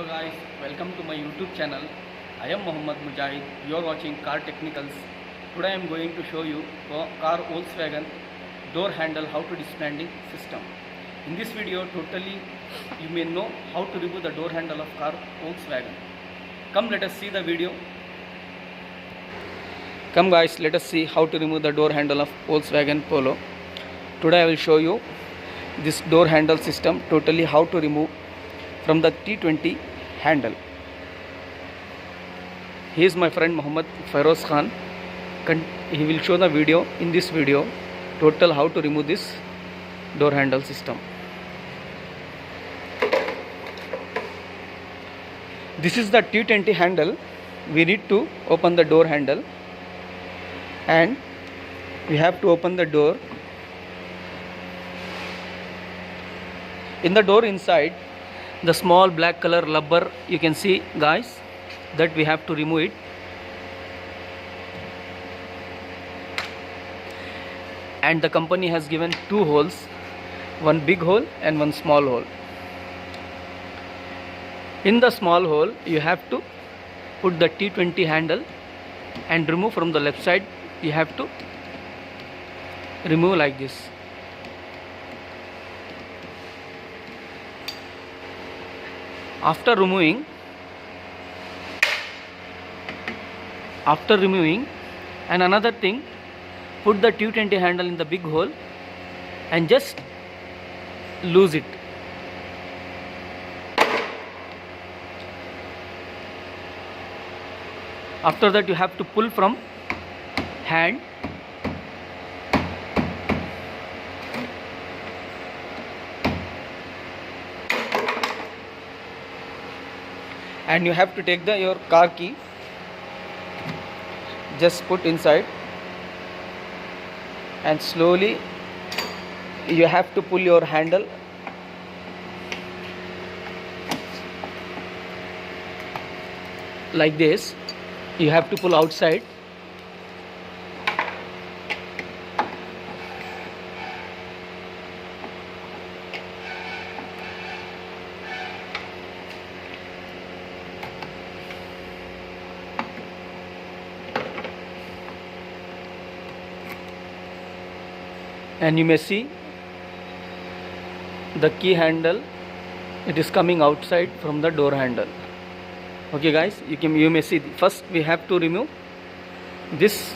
Hello guys, welcome to my YouTube channel. I am Mohammed Mujahid. You are watching Car Technicals. Today I am going to show you car Volkswagen door handle how to dismantling system. In this video totally you may know how to remove the door handle of car Volkswagen. Come, let us see the video. Come guys, let us see how to remove the door handle of Volkswagen Polo. Today I will show you this door handle system, totally how to remove from the T20 handle. He is my friend Muhammad Feroz Khan. He will show the video in this video total how to remove this door handle system. This is the T20 handle. We need to open the door handle and we have to open the door. In the door inside, the small black color rubber, you can see guys, that we have to remove it. And the company has given two holes, one big hole and one small hole. In the small hole you have to put the T20 handle and remove from the left side. You have to remove like this. After removing and another thing, put the T20 handle in the big hole and just loose it. After that you have to pull from hand and you have to take your car key, just put inside and slowly you have to pull your handle like this. You have to pull outside. And you may see the key handle, it is coming outside from the door handle. Okay guys, you may see, first we have to remove this